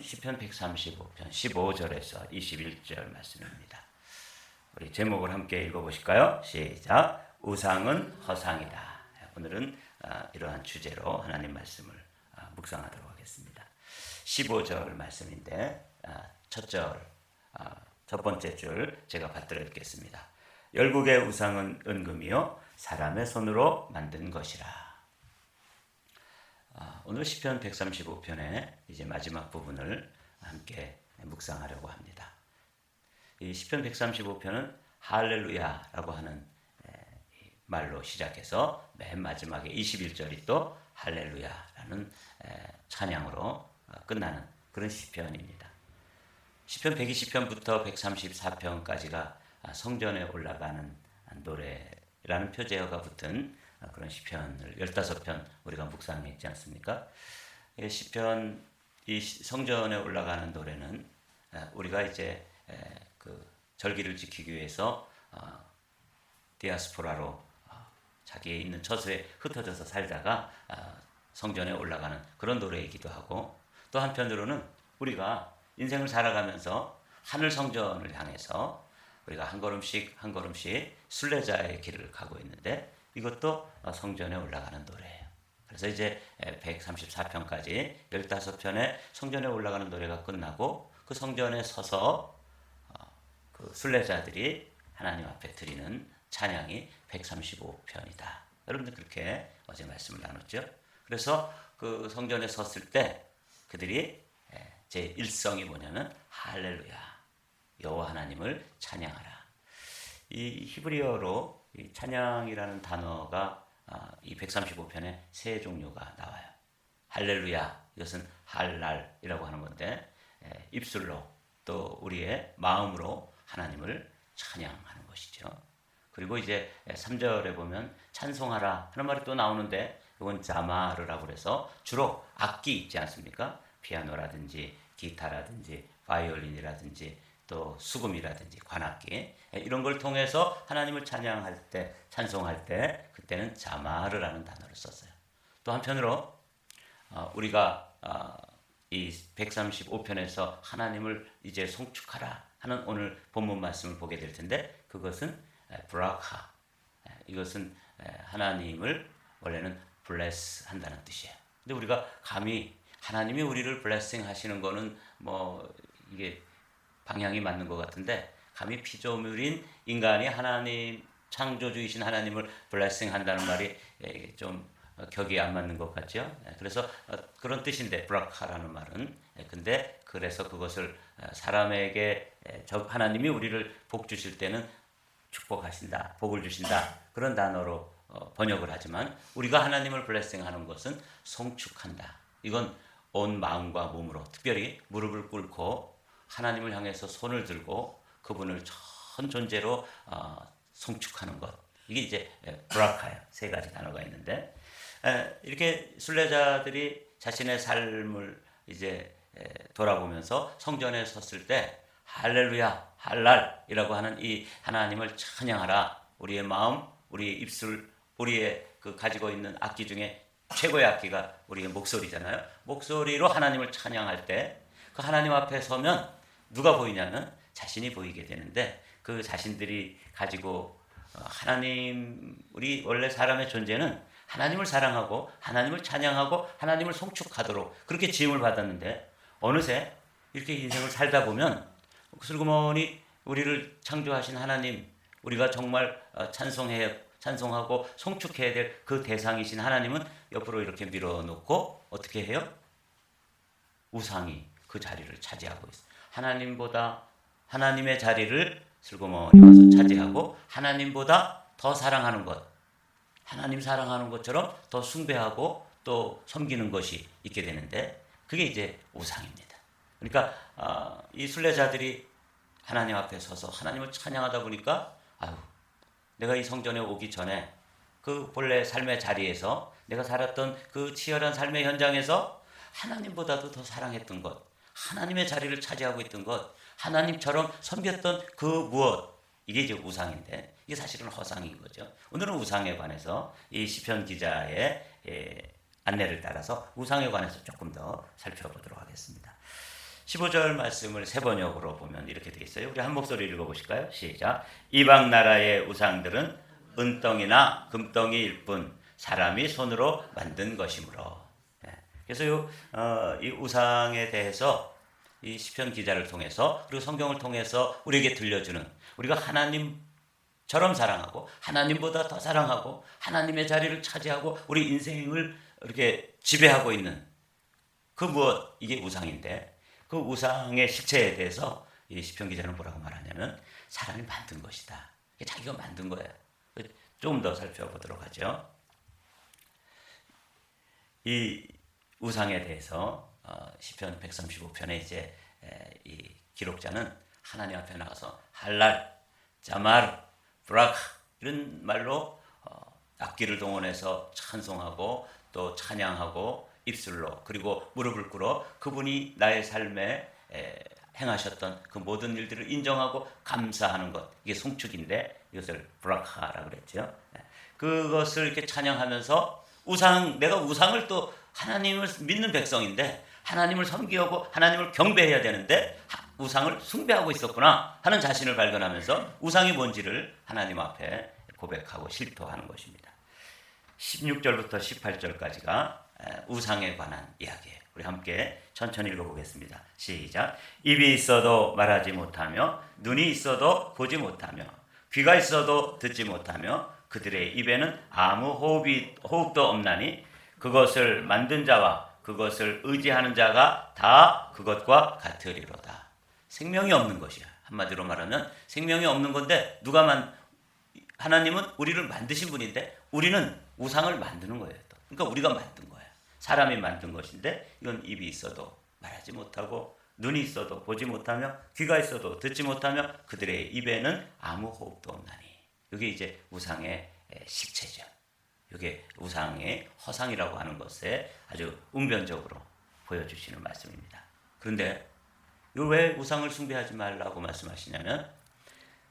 시편 135편 15절에서 21절 말씀입니다. 우리 제목을 함께 읽어보실까요? 시작. 우상은 허상이다. 오늘은 이러한 주제로 하나님 말씀을 묵상하도록 하겠습니다. 15절 말씀인데 첫 번째 줄 제가 받들어 읽겠습니다. 열국의 우상은 은금이요 사람의 손으로 만든 것이라. 오늘 시편 135편의 이제 마지막 부분을 함께 묵상하려고 합니다. 이 시편 135편은 할렐루야라고 하는 말로 시작해서 맨 마지막에 21절이 또 할렐루야라는 찬양으로 끝나는 그런 시편입니다. 시편 120편부터 134편까지가 성전에 올라가는 노래라는 표제어가 붙은 그런 시편을 15편 우리가 묵상했지 않습니까? 시편 이 성전에 올라가는 노래는 우리가 이제 그 절기를 지키기 위해서 디아스포라로 자기의 있는 처소에 흩어져서 살다가 성전에 올라가는 그런 노래이기도 하고, 또 한편으로는 우리가 인생을 살아가면서 하늘 성전을 향해서 우리가 한 걸음씩 한 걸음씩 순례자의 길을 가고 있는데 이것도 성전에 올라가는 노래예요. 그래서 이제 134편까지 15편의 성전에 올라가는 노래가 끝나고 그 성전에 서서 그 순례자들이 하나님 앞에 드리는 찬양이 135편이다. 여러분들 그렇게 어제 말씀을 나눴죠. 그래서 그 성전에 섰을 때 그들이 제 일성이 뭐냐면 할렐루야, 여호와 하나님을 찬양하라. 이 히브리어로 이 찬양이라는 단어가 이 135편에 세 종류가 나와요. 할렐루야, 이것은 할랄이라고 하는 건데 입술로 또 우리의 마음으로 하나님을 찬양하는 것이죠. 그리고 이제 3절에 보면 찬송하라 하는 말이 또 나오는데 이건 자마르라고 그래서 주로 악기 있지 않습니까? 피아노라든지 기타라든지 바이올린이라든지 또 수금이라든지 관악기 이런 걸 통해서 하나님을 찬양할 때, 찬송할 때 그때는 자마르라는 단어를 썼어요. 또 한편으로 우리가 이 135편에서 하나님을 이제 송축하라 하는 오늘 본문 말씀을 보게 될 텐데 그것은 브라카, 이것은 하나님을 원래는 bless 한다는 뜻이에요. 근데 우리가 감히 하나님이 우리를 blessing 하시는 거는 뭐 이게 방향이 맞는 것 같은데 감히 피조물인 인간이 하나님 창조주이신 하나님을 블레싱 한다는 말이 좀 격이 안 맞는 것 같죠. 그래서 그런 뜻인데 브라카라는 말은 근데 그래서 그것을 사람에게 하나님이 우리를 복 주실 때는 축복하신다, 복을 주신다 그런 단어로 번역을 하지만 우리가 하나님을 블레싱 하는 것은 송축한다. 이건 온 마음과 몸으로 특별히 무릎을 꿇고 하나님을 향해서 손을 들고 그분을 전 존재로 송축하는 것. 이게 이제 브라카예요. 세 가지 단어가 있는데 이렇게 순례자들이 자신의 삶을 이제 돌아보면서 성전에 섰을 때 할렐루야, 할랄이라고 하는 이 하나님을 찬양하라. 우리의 마음, 우리의 입술, 우리의 그 가지고 있는 악기 중에 최고의 악기가 우리의 목소리잖아요. 목소리로 하나님을 찬양할 때 그 하나님 앞에 서면 누가 보이냐면 자신이 보이게 되는데 그 자신들이 가지고 우리 원래 사람의 존재는 하나님을 사랑하고 하나님을 찬양하고 하나님을 송축하도록 그렇게 지음을 받았는데 어느새 이렇게 인생을 살다 보면 슬그머니 우리를 창조하신 하나님, 우리가 정말 찬송하고 송축해야 될 그 대상이신 하나님은 옆으로 이렇게 밀어놓고 어떻게 해요? 우상이 그 자리를 차지하고 있어요. 하나님보다 하나님의 자리를 슬그머니 와서 차지하고 하나님보다 더 사랑하는 것, 하나님 사랑하는 것처럼 더 숭배하고 또 섬기는 것이 있게 되는데 그게 이제 우상입니다. 그러니까 이 순례자들이 하나님 앞에 서서 하나님을 찬양하다 보니까 내가 이 성전에 오기 전에 그 본래 삶의 자리에서 내가 살았던 그 치열한 삶의 현장에서 하나님보다도 더 사랑했던 것, 하나님의 자리를 차지하고 있던 것, 하나님처럼 섬겼던 그 무엇, 이게 이제 우상인데 이게 사실은 허상인 거죠. 오늘은 우상에 관해서 이 시편 기자의 안내를 따라서 우상에 관해서 조금 더 살펴보도록 하겠습니다. 15절 말씀을 세 번역으로 보면 이렇게 되어 있어요. 우리 한 목소리 읽어보실까요? 시작. 이방 나라의 우상들은 은덩이나 금덩이일 뿐 사람이 손으로 만든 것이므로. 그래서 이 우상에 대해서 이 시편 기자를 통해서 그리고 성경을 통해서 우리에게 들려주는, 우리가 하나님처럼 사랑하고 하나님보다 더 사랑하고 하나님의 자리를 차지하고 우리 인생을 이렇게 지배하고 있는 그 무엇, 이게 우상인데, 그 우상의 실체에 대해서 이 시편 기자는 뭐라고 말하냐면 사람이 만든 것이다. 자기가 만든 거예요. 조금 더 살펴보도록 하죠. 이 우상에 대해서 시편 135편에 이제 이 기록자는 하나님 앞에 나가서 할랄, 자마르, 브라크 이런 말로 악기를 동원해서 찬송하고 또 찬양하고 입술로 그리고 무릎을 꿇어 그분이 나의 삶에 행하셨던 그 모든 일들을 인정하고 감사하는 것, 이게 송축인데 이것을 브라카라고 그랬죠. 그것을 이렇게 찬양하면서 내가 우상을 또 하나님을 믿는 백성인데 하나님을 섬기고 하나님을 경배해야 되는데 우상을 숭배하고 있었구나 하는 자신을 발견하면서 우상이 뭔지를 하나님 앞에 고백하고 실토하는 것입니다. 16절부터 18절까지가 우상에 관한 이야기예요. 우리 함께 천천히 읽어보겠습니다. 시작. 입이 있어도 말하지 못하며 눈이 있어도 보지 못하며 귀가 있어도 듣지 못하며 그들의 입에는 아무 호흡도 없나니 그것을 만든 자와 그것을 의지하는 자가 다 그것과 같으리로다. 생명이 없는 것이야. 한마디로 말하면 생명이 없는 건데 하나님은 우리를 만드신 분인데 우리는 우상을 만드는 거예요. 그러니까 우리가 만든 거예요. 사람이 만든 것인데 이건 입이 있어도 말하지 못하고 눈이 있어도 보지 못하며 귀가 있어도 듣지 못하며 그들의 입에는 아무 호흡도 없나니. 이게 이제 우상의 실체죠. 이게 우상의 허상이라고 하는 것에 아주 웅변적으로 보여주시는 말씀입니다. 그런데 왜 우상을 숭배하지 말라고 말씀하시냐면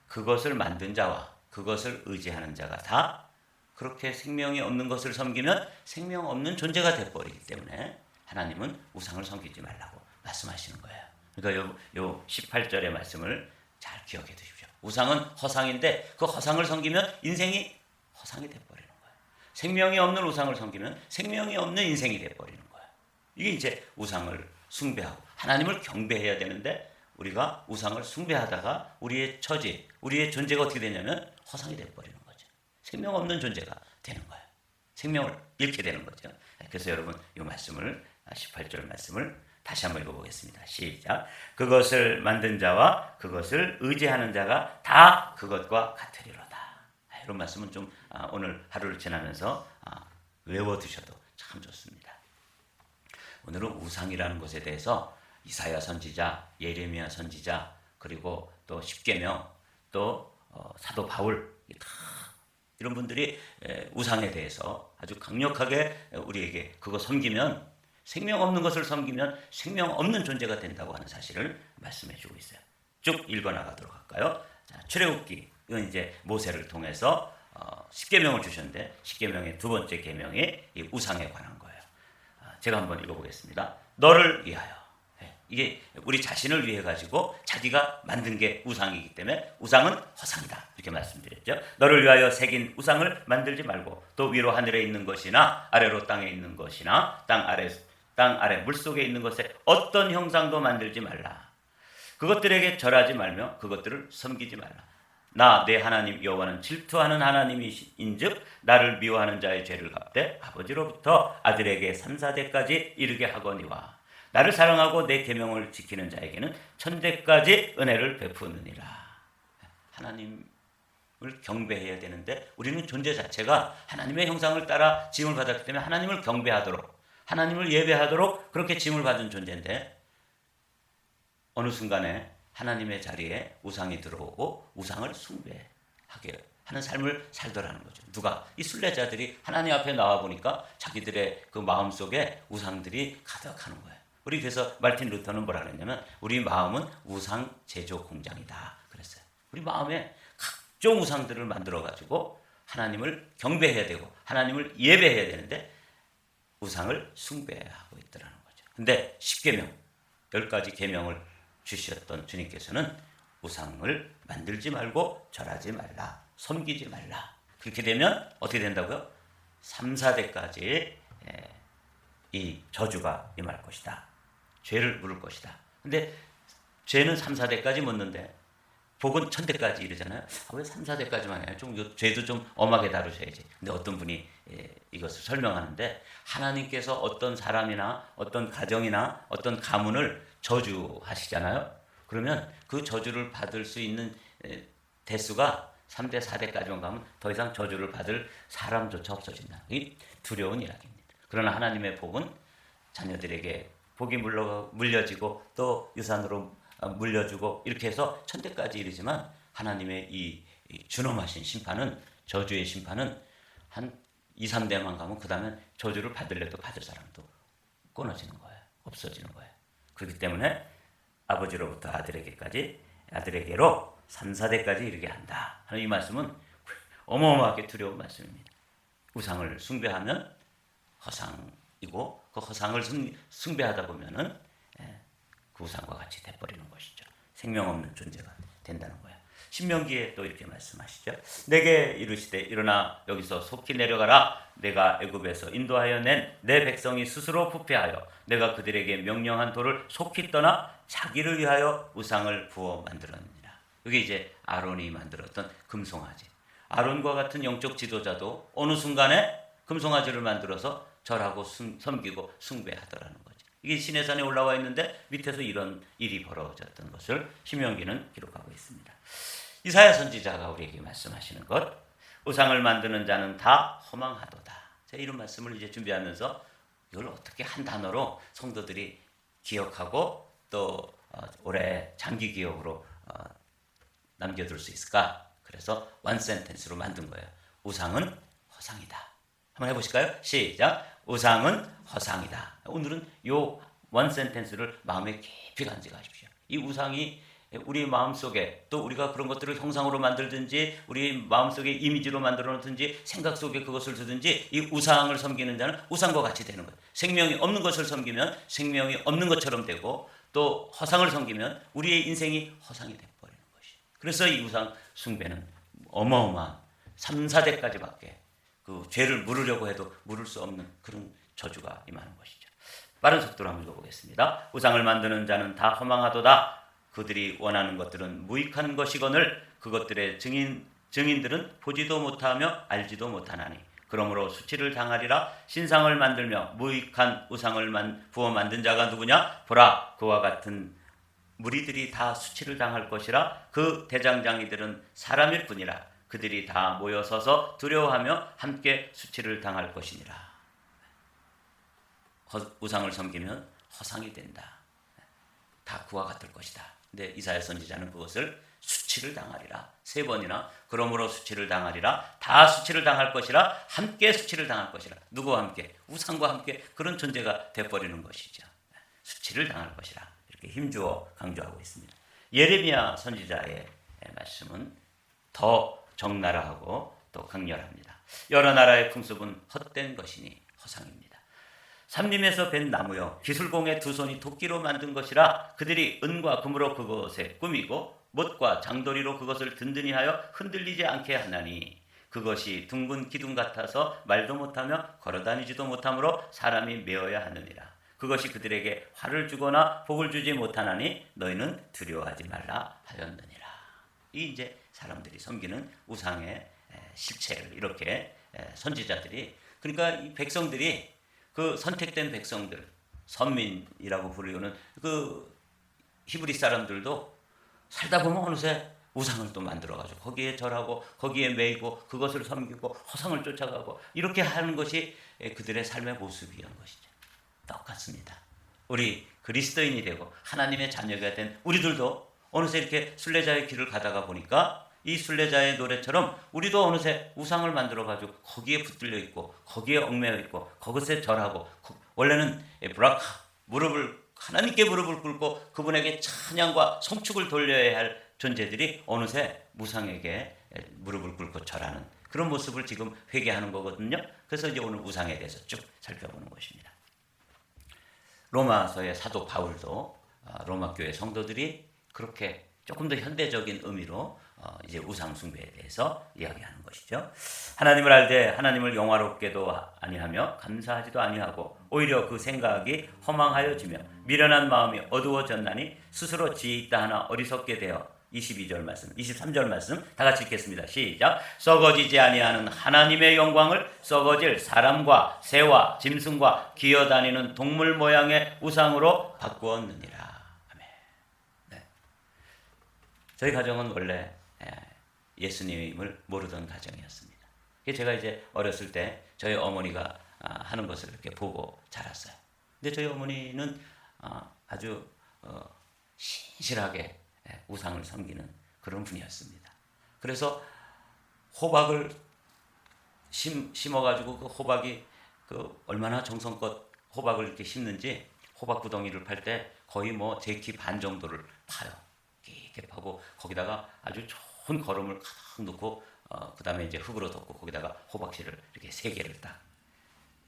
그것을 만든 자와 그것을 의지하는 자가 다 그렇게 생명이 없는 것을 섬기면 생명 없는 존재가 되어버리기 때문에 하나님은 우상을 섬기지 말라고 말씀하시는 거예요. 그러니까 요 18절의 말씀을 잘 기억해 두십시오. 우상은 허상인데 그 허상을 섬기면 인생이 허상이 되어버리는 거예요. 생명이 없는 우상을 섬기면 생명이 없는 인생이 되어버리는 거예요. 이게 이제 우상을 숭배하고 하나님을 경배해야 되는데 우리가 우상을 숭배하다가 우리의 처지, 우리의 존재가 어떻게 되냐면 허상이 되어버리는 거죠. 생명 없는 존재가 되는 거예요. 생명을 잃게 되는 거죠. 그래서 여러분 이 말씀을 18절 말씀을 다시 한번 읽어보겠습니다. 시작. 그것을 만든 자와 그것을 의지하는 자가 다 그것과 같으리로다. 이런 말씀은 좀 오늘 하루를 지나면서 외워두셔도 참 좋습니다. 오늘은 우상이라는 것에 대해서 이사야 선지자, 예레미야 선지자, 그리고 또 십계명, 또 사도 바울, 이런 분들이 우상에 대해서 아주 강력하게 우리에게 그거 섬기면, 생명 없는 것을 섬기면 생명 없는 존재가 된다고 하는 사실을 말씀해 주고 있어요. 쭉 읽어나가도록 할까요? 자, 출애굽기, 이건 이제 모세를 통해서 십계명을 주셨는데 십계명의 두 번째 계명이 이 우상에 관한 거예요. 제가 한번 읽어보겠습니다. 너를 위하여. 이게 우리 자신을 위해 가지고 자기가 만든 게 우상이기 때문에 우상은 허상이다, 이렇게 말씀드렸죠. 너를 위하여 새긴 우상을 만들지 말고 또 위로 하늘에 있는 것이나 아래로 땅에 있는 것이나 땅 아래 물속에 있는 것에 어떤 형상도 만들지 말라. 그것들에게 절하지 말며 그것들을 섬기지 말라. 나 내 하나님 여호와는 질투하는 하나님이신즉 나를 미워하는 자의 죄를 갚되 아버지로부터 아들에게 3,4대까지 이르게 하거니와 나를 사랑하고 내 계명을 지키는 자에게는 천대까지 은혜를 베푸느니라. 하나님을 경배해야 되는데 우리는 존재 자체가 하나님의 형상을 따라 지음을 받았기 때문에 하나님을 경배하도록, 하나님을 예배하도록 그렇게 지음을 받은 존재인데 어느 순간에 하나님의 자리에 우상이 들어오고 우상을 숭배하게 하는 삶을 살더라는 거죠. 누가? 이 순례자들이 하나님 앞에 나와 보니까 자기들의 그 마음속에 우상들이 가득하는 거예요. 우리 그래서 말틴 루터는 뭐라 그랬냐면 우리 마음은 우상 제조 공장이다 그랬어요. 우리 마음에 각종 우상들을 만들어 가지고 하나님을 경배해야 되고 하나님을 예배해야 되는데 우상을 숭배하고 있더라는 거죠. 근데 십계명, 10가지 계명을 주셨던 주님께서는 우상을 만들지 말고 절하지 말라, 섬기지 말라. 그렇게 되면 어떻게 된다고요? 3, 4대까지 이 저주가 임할 것이다. 죄를 물을 것이다. 근데 죄는 3, 4대까지 묻는데 복은 1000대까지 이르잖아요. 왜 3, 4대까지만 해요? 좀 죄도 좀 엄하게 다루셔야지. 근데 어떤 분이 이것을 설명하는데, 하나님께서 어떤 사람이나 어떤 가정이나 어떤 가문을 저주하시잖아요. 그러면 그 저주를 받을 수 있는 대수가 3대, 4대까지만 가면 더 이상 저주를 받을 사람조차 없어진다. 이 두려운 이야기입니다. 그러나 하나님의 복은 자녀들에게 복이 물려지고 또 유산으로 물려주고 이렇게 해서 1000대까지 이르지만, 하나님의 이 준엄하신 심판은, 저주의 심판은 한 2, 3대만 가면 그 다음에 저주를 받을래도 받을 사람도 끊어지는 거예요. 없어지는 거예요. 그렇기 때문에 아버지로부터 아들에게로 3, 4대까지 이르게 한다 하는 이 말씀은 어마어마하게 두려운 말씀입니다. 우상을 숭배하면 허상이고, 그 허상을 숭배하다 보면은 그 우상과 같이 돼버리는 것이죠. 생명 없는 존재가 된다는 거예요. 신명기에 또 이렇게 말씀하시죠. 내게 이르시되 일어나 여기서 속히 내려가라. 내가 애굽에서 인도하여 낸 내 백성이 스스로 부패하여 내가 그들에게 명령한 도를 속히 떠나 자기를 위하여 우상을 부어 만들었느니라. 이게 이제 아론이 만들었던 금송아지. 아론과 같은 영적 지도자도 어느 순간에 금송아지를 만들어서 절하고 섬기고 숭배하더라는 거죠. 이게 시내산에 올라와 있는데 밑에서 이런 일이 벌어졌던 것을 신명기는 기록하고 있습니다. 이사야 선지자가 우리에게 말씀하시는 것, 우상을 만드는 자는 다 허망하도다. 제가 이런 말씀을 이제 준비하면서 이걸 어떻게 한 단어로 성도들이 기억하고 또 올해 장기 기억으로 남겨둘 수 있을까? 그래서 원 센텐스로 만든 거예요. 우상은 허상이다. 한번 해보실까요? 시작. 우상은 허상이다. 오늘은 요 원 센텐스를 마음에 깊이 간직하십시오. 이 우상이 우리 마음속에, 또 우리가 그런 것들을 형상으로 만들든지 우리 마음속에 이미지로 만들어 놓든지 생각 속에 그것을 두든지, 이 우상을 섬기는 자는 우상과 같이 되는 거예요. 생명이 없는 것을 섬기면 생명이 없는 것처럼 되고, 또 허상을 섬기면 우리의 인생이 허상이 되어버리는 것이에요. 그래서 이 우상 숭배는 어마어마한 3, 4대까지밖에 그 죄를 물으려고 해도 물을 수 없는 그런 저주가 임하는 것이죠. 빠른 속도로 한번 읽어보겠습니다. 우상을 만드는 자는 다 허망하도다. 그들이 원하는 것들은 무익한 것이거늘 그것들의 증인들은 보지도 못하며 알지도 못하나니 그러므로 수치를 당하리라. 신상을 만들며 무익한 우상을 부어 만든 자가 누구냐? 보라, 그와 같은 무리들이 다 수치를 당할 것이라. 그 대장장이들은 사람일 뿐이라. 그들이 다 모여서서 두려워하며 함께 수치를 당할 것이니라. 우상을 섬기면 허상이 된다. 다 그와 같을 것이다. 근데 이사야 선지자는 그것을 수치를 당하리라. 3번이나 그러므로 수치를 당하리라. 다 수치를 당할 것이라. 함께 수치를 당할 것이라. 누구와 함께? 우상과 함께 그런 존재가 돼버리는 것이죠. 수치를 당할 것이라. 이렇게 힘주어 강조하고 있습니다. 예레미야 선지자의 말씀은 더 적나라하고 또 강렬합니다. 여러 나라의 풍습은 헛된 것이니 허상입니다. 삼림에서 벤 나무여 기술공의 두 손이 도끼로 만든 것이라. 그들이 은과 금으로 그것에 꾸미고 못과 장도리로 그것을 든든히 하여 흔들리지 않게 하나니 그것이 둥근 기둥 같아서 말도 못하며 걸어다니지도 못하므로 사람이 메어야 하느니라. 그것이 그들에게 화를 주거나 복을 주지 못하나니 너희는 두려워하지 말라 하였느니라. 이 이제 사람들이 섬기는 우상의 실체를 이렇게 선지자들이, 그러니까 이 백성들이, 그 선택된 백성들, 선민이라고 부르는 그 히브리 사람들도 살다 보면 어느새 우상을 또 만들어가지고 거기에 절하고 거기에 매이고 그것을 섬기고 허상을 쫓아가고 이렇게 하는 것이 그들의 삶의 모습이란 것이죠. 똑같습니다. 우리 그리스도인이 되고 하나님의 자녀가 된 우리들도 어느새 이렇게 순례자의 길을 가다가 보니까 이 순례자의 노래처럼 우리도 어느새 우상을 만들어가지고 거기에 붙들려 있고 거기에 얽매여 있고 그것에 절하고, 원래는 브라카, 하나님께 무릎을 꿇고 그분에게 찬양과 성축을 돌려야 할 존재들이 어느새 우상에게 무릎을 꿇고 절하는 그런 모습을 지금 회개하는 거거든요. 그래서 이제 오늘 우상에 대해서 쭉 살펴보는 것입니다. 로마서의 사도 바울도 로마 교회 성도들이 그렇게 조금 더 현대적인 의미로 이제 우상 숭배에 대해서 이야기하는 것이죠. 하나님을 알되 하나님을 영화롭게도 아니하며 감사하지도 아니하고 오히려 그 생각이 허망하여지며 미련한 마음이 어두워졌나니 스스로 지혜 있다 하나 어리석게 되어 22절 말씀, 23절 말씀 다 같이 읽겠습니다. 시작. 썩어지지 아니하는 하나님의 영광을 썩어질 사람과 새와 짐승과 기어다니는 동물 모양의 우상으로 바꾸었느니라. 아멘. 네. 저희 가정은 원래 예수님을 모르던 가정이었습니다. 제가 이제 어렸을 때 저희 어머니가 하는 것을 이렇게 보고 자랐어요. 근데 저희 어머니는 아주 신실하게 우상을 섬기는 그런 분이었습니다. 그래서 호박을 심어가지고 그 호박이 얼마나 정성껏 호박을 이렇게 심는지 호박 구덩이를 팔 때 거의 뭐 제 키 반 정도를 파요. 이렇게 파고 거기다가 아주 좋은 거름을 가득 넣고 그 다음에 이제 흙으로 덮고 거기다가 호박씨를 이렇게 3개를 딱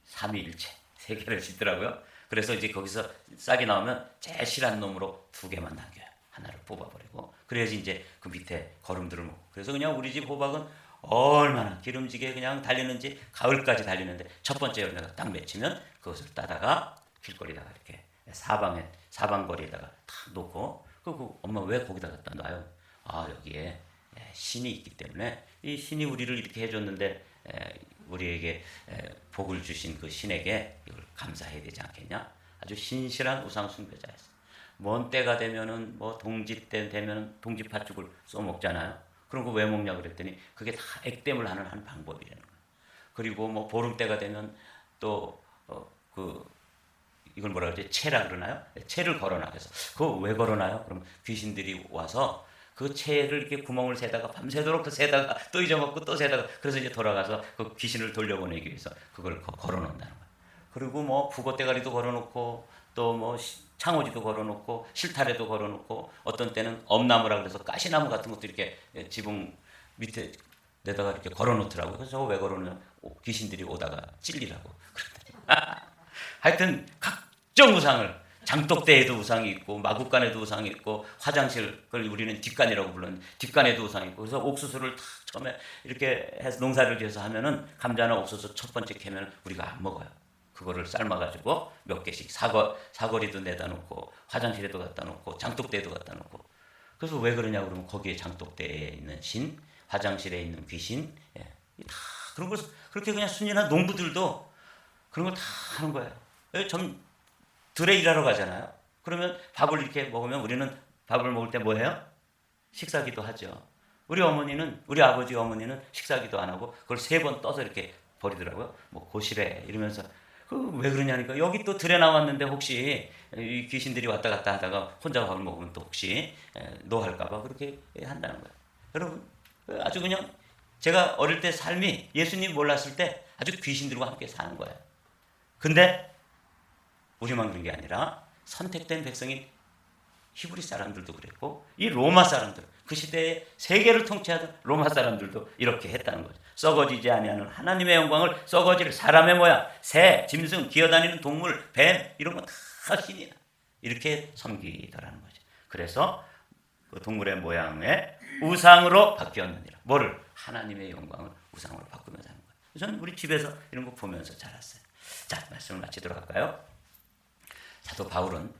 삼위일체 3개를 짓더라고요. 그래서 이제 거기서 싹이 나오면 제일 실한 놈으로 2개만 남겨요. 하나를 뽑아버리고 그래야지 이제 그 밑에 거름들을 먹고. 그래서 그냥 우리 집 호박은 얼마나 기름지게 그냥 달리는지 가을까지 달리는데 첫 번째 열매가 딱 맺히면 그것을 따다가 길거리다가 이렇게 사방거리에다가 탁 놓고 그 엄마 왜 거기다 갖다 놔요? 여기에 신이 있기 때문에 이 신이 우리를 이렇게 해줬는데 우리에게 복을 주신 그 신에게 이걸 감사해야 되지 않겠냐? 아주 신실한 우상 숭배자였어요. 먼 때가 되면은 뭐 동지 때 되면은 동지 팥죽을 써먹잖아요. 그런 거 왜 먹냐 그랬더니 그게 다 액땜을 하는 한 방법이라는 거예요. 그리고 뭐 보름 때가 되면 또 이걸 뭐라 그러지? 채라 그러나요? 채를 걸어놔. 그래서 그거 왜 걸어놔요? 그럼 귀신들이 와서 그 채를 이렇게 구멍을 세다가 밤새도록 그 세다가 또 잊어먹고 또 세다가 그래서 이제 돌아가서 그 귀신을 돌려보내기 위해서 그걸 걸어놓는다는 거예요. 그리고 뭐 북어대가리도 걸어놓고 또 뭐 창호지도 걸어놓고 실타래도 걸어놓고 어떤 때는 엄나무라 그래서 가시나무 같은 것도 이렇게 지붕 밑에 내다가 이렇게 걸어놓더라고요. 그래서 저거 왜 걸어놓냐? 귀신들이 오다가 찔리라고 그랬더니 하여튼 각종 우상을 장독대에도 우상이 있고 마구간에도 우상이 있고 화장실 그걸 우리는 뒷간이라고 부르는 뒷간에도 우상이 있고 그래서 옥수수를 다 처음에 이렇게 해서 농사를 지어서 하면은 감자나 옥수수 첫 번째 캐면 우리가 안 먹어요. 그거를 삶아가지고 몇 개씩 사거리도 내다 놓고 화장실에도 갖다 놓고 장독대에도 갖다 놓고 그래서 왜 그러냐 그러면 거기에 장독대에 있는 신, 화장실에 있는 귀신 다 그런 걸 그렇게 그냥 순진한 농부들도 그런 걸 다 하는 거예요. 전 들에 일하러 가잖아요. 그러면 밥을 이렇게 먹으면 우리는 밥을 먹을 때 뭐 해요? 식사기도 하죠. 우리 아버지 어머니는 식사기도 안 하고 그걸 3번 떠서 이렇게 버리더라고요. 뭐 고시래 이러면서 왜 그러냐니까 여기 또 들에 나왔는데 혹시 이 귀신들이 왔다 갔다 하다가 혼자 밥을 먹으면 또 혹시 노할까봐 그렇게 한다는 거예요. 여러분 아주 그냥 제가 어릴 때 삶이 예수님 몰랐을 때 아주 귀신들과 함께 사는 거예요. 근데 우리만 그런 게 아니라 선택된 백성인 히브리 사람들도 그랬고 이 로마 사람들 그 시대에 세계를 통치하던 로마 사람들도 이렇게 했다는 거죠. 썩어지지 아니하는 하나님의 영광을 썩어질 사람의 모양, 새, 짐승, 기어다니는 동물, 뱀 이런 거 다 신이야. 이렇게 섬기더라는 거죠. 그래서 그 동물의 모양의 우상으로 바뀌었느니라. 뭐를? 하나님의 영광을 우상으로 바꾸면서 하는 거예요. 저는 우리 집에서 이런 거 보면서 자랐어요. 자, 말씀을 마치도록 할까요? 사도 바울은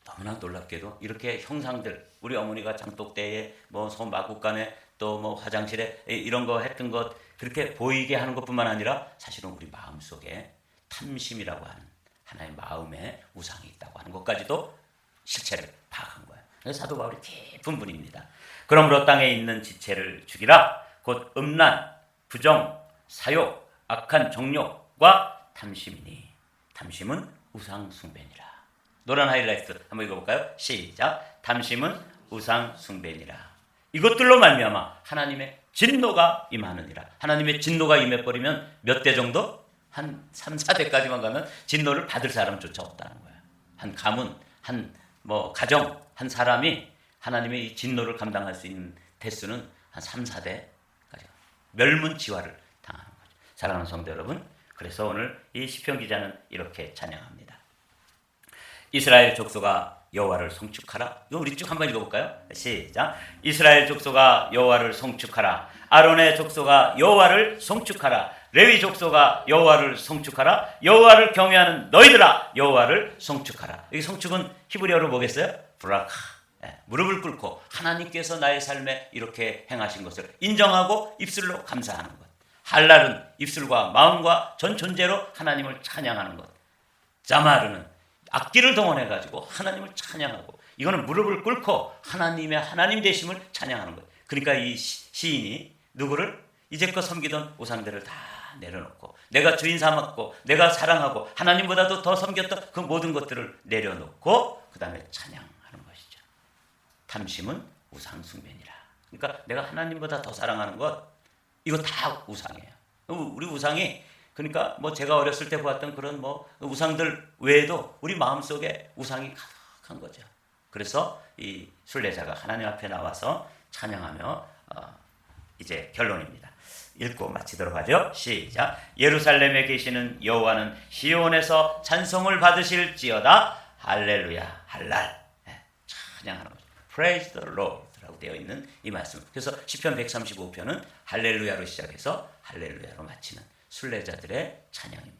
너무나 놀랍게도 이렇게 형상들 우리 어머니가 장독대에 뭐 마구간에 또 뭐 화장실에 이런 거 했던 것 그렇게 보이게 하는 것뿐만 아니라 사실은 우리 마음속에 탐심이라고 하는 하나의 마음에 우상이 있다고 하는 것까지도 실체를 파악한 거예요. 그래서 사도 바울이 깊은 분입니다. 그러므로 땅에 있는 지체를 죽이라. 곧 음란, 부정, 사욕, 악한 정욕과 탐심이니 탐심은 우상 숭배니라. 노란 하이라이트 한번 읽어볼까요? 시작. 탐심은 우상 숭배니라. 이것들로 말미암아 하나님의 진노가 임하느니라. 하나님의 진노가 임해버리면 몇 대 정도? 한 3, 4대까지만 가면 진노를 받을 사람조차 없다는 거예요. 한 가문, 한 가정, 한 사람이 하나님의 이 진노를 감당할 수 있는 대수는 한 3, 4대까지 멸문지화를 당하는 거죠. 사랑하는 성도 여러분, 그래서 오늘 이 시편 기자는 이렇게 찬양합니다. 이스라엘 족속아 여호와를 송축하라. 이거 우리 쭉 한번 읽어볼까요? 시작. 이스라엘 족속아 여호와를 송축하라. 아론의 족속아 여호와를 송축하라. 레위 족속아 여호와를 송축하라. 여호와를 경외하는 너희들아 여호와를 송축하라. 여기 송축은 히브리어로 뭐겠어요? 브라카. 무릎을 꿇고 하나님께서 나의 삶에 이렇게 행하신 것을 인정하고 입술로 감사하는 것. 할랄은 입술과 마음과 전 존재로 하나님을 찬양하는 것. 자마르는 악기를 동원해가지고 하나님을 찬양하고, 이거는 무릎을 꿇고 하나님의 하나님 되심을 찬양하는 거예요. 그러니까 이 시인이 누구를? 이제껏 섬기던 우상들을 다 내려놓고 내가 주인 삼았고 내가 사랑하고 하나님보다도 더 섬겼던 그 모든 것들을 내려놓고 그 다음에 찬양하는 것이죠. 탐심은 우상 숭배니라. 그러니까 내가 하나님보다 더 사랑하는 것, 이거 다 우상이에요. 우리 우상이, 그러니까 뭐 제가 어렸을 때 보았던 그런 뭐 우상들 외에도 우리 마음속에 우상이 가득한 거죠. 그래서 이 순례자가 하나님 앞에 나와서 찬양하며 이제 결론입니다. 읽고 마치도록 하죠. 시작. 예루살렘에 계시는 여호와는 시온에서 찬송을 받으실지어다. 할렐루야, 할랄. 찬양하는 거죠. Praise the Lord라고 되어 있는 이 말씀. 그래서 시편 135편은 할렐루야로 시작해서 할렐루야로 마치는 순례자들의 찬양입니다.